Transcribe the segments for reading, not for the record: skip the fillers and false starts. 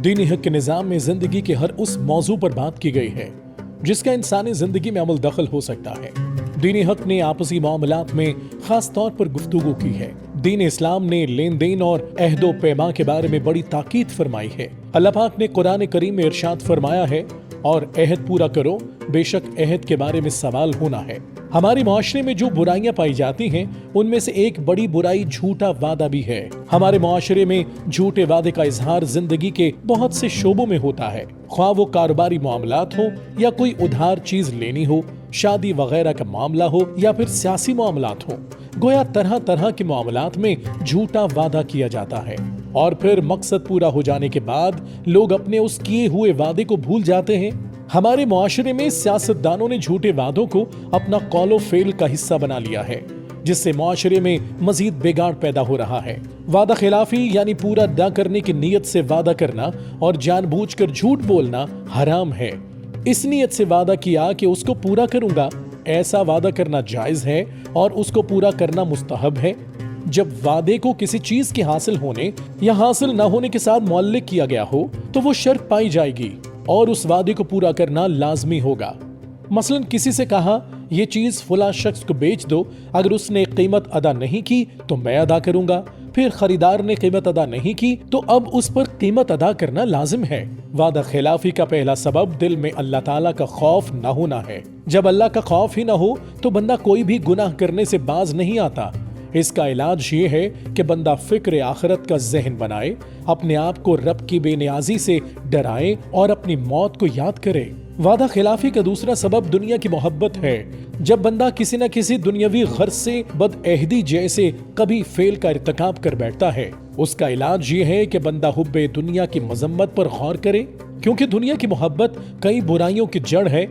دینی حق کے نظام میں زندگی کے ہر اس موضوع پر بات کی گئی ہے جس کا انسانی زندگی میں عمل دخل ہو سکتا ہے۔ دینی حق نے آپسی معاملات میں خاص طور پر گفتگو کی ہے۔ دین اسلام نے لین دین اور عہد و پیما کے بارے میں بڑی تاکید فرمائی ہے۔ اللہ پاک نے قرآن کریم میں ارشاد فرمایا ہے، اور عہد پورا کرو، بے شک عہد کے بارے میں سوال ہونا ہے۔ ہمارے معاشرے میں جو برائیاں پائی جاتی ہیں ان میں سے ایک بڑی برائی جھوٹا وعدہ بھی ہے۔ ہمارے معاشرے میں جھوٹے وعدے کا اظہار زندگی کے بہت سے شعبوں میں ہوتا ہے، خواہ وہ کاروباری معاملات ہو یا کوئی ادھار چیز لینی ہو، شادی وغیرہ کا معاملہ ہو یا پھر سیاسی معاملات ہو۔ گویا طرح طرح کے معاملات میں جھوٹا وعدہ کیا جاتا ہے، اور پھر مقصد پورا ہو جانے کے بعد لوگ اپنے اس کیے ہوئے وعدے کو بھول جاتے ہیں۔ ہمارے معاشرے میں سیاستدانوں نے جھوٹے وعدوں کو اپنا قول و فعل کا حصہ بنا لیا ہے، جس سے معاشرے میں مزید بگاڑ پیدا ہو رہا ہے۔ وعدہ خلافی یعنی پورا نہ کرنے کی نیت سے وعدہ کرنا اور جان بوجھ کر جھوٹ بولنا حرام ہے۔ اس نیت سے وعدہ کیا کہ اس کو پورا کروں گا، ایسا وعدہ کرنا جائز ہے اور اس کو پورا کرنا مستحب ہے۔ جب وعدے کو کسی چیز کے حاصل ہونے یا حاصل نہ ہونے کے ساتھ معلق کیا گیا ہو تو وہ شرط پائی جائے گی اور اس وعدے کو پورا کرنا لازمی ہوگا۔ مثلا کسی سے کہا یہ چیز فلاں شخص کو بیچ دو، اگر اس نے قیمت ادا نہیں کی تو میں ادا کروں گا، پھر خریدار نے قیمت ادا نہیں کی تو اب اس پر قیمت ادا کرنا لازم ہے۔ وعدہ خلافی کا پہلا سبب دل میں اللہ تعالیٰ کا خوف نہ ہونا ہے۔ جب اللہ کا خوف ہی نہ ہو تو بندہ کوئی بھی گناہ کرنے سے باز نہیں آتا۔ اس کا علاج یہ ہے کہ بندہ فکر آخرت کا ذہن بنائے، اپنے آپ کو رب کی بے نیازی سے ڈرائے اور اپنی موت کو یاد کرے۔ وعدہ خلافی کا دوسرا سبب دنیا کی محبت ہے۔ جب بندہ کسی نہ کسی دنیاوی غرض سے بدعہدی جیسے کبھی فعل کا ارتکاب کر بیٹھتا ہے، اس کا علاج یہ ہے کہ بندہ حب دنیا کی مذمت پر غور کرے، کیونکہ دنیا کی محبت کئی برائیوں کی جڑ ہے۔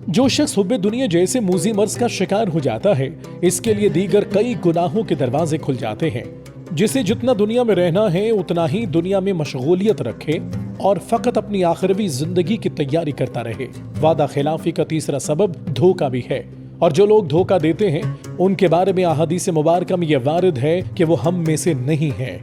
جو شخص حب دنیا جیسے موذی مرض کا شکار ہو جاتا ہے، اس کے لیے دیگر کئی گناہوں کے دروازے کھل جاتے ہیں۔ جسے جتنا دنیا میں رہنا ہے اتنا ہی دنیا میں مشغولیت رکھے اور فقط اپنی آخروی زندگی کی تیاری کرتا رہے۔ وعدہ خلافی کا تیسرا سبب دھوکہ بھی ہے، اور جو لوگ دھوکہ دیتے ہیں ان کے بارے میں احادیث مبارکہ میں یہ وارد ہے کہ وہ ہم میں سے نہیں ہے۔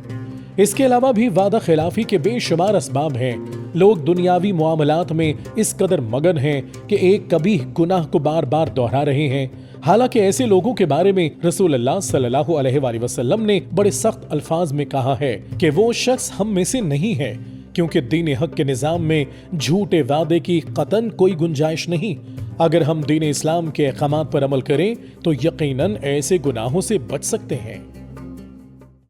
اس کے علاوہ بھی وعدہ خلافی کے بے شمار اسباب ہیں۔ لوگ دنیاوی معاملات میں اس قدر مگن ہیں کہ ایک کبھی گناہ کو بار بار دہرا رہے ہیں، حالانکہ ایسے لوگوں کے بارے میں رسول اللہ صلی اللہ علیہ وآلہ وسلم نے بڑے سخت الفاظ میں کہا ہے کہ وہ شخص ہم میں سے نہیں ہے، کیونکہ دین حق کے نظام میں جھوٹے وعدے کی قطعاً کوئی گنجائش نہیں۔ اگر ہم دین اسلام کے احکامات پر عمل کریں تو یقیناً ایسے گناہوں سے بچ سکتے ہیں۔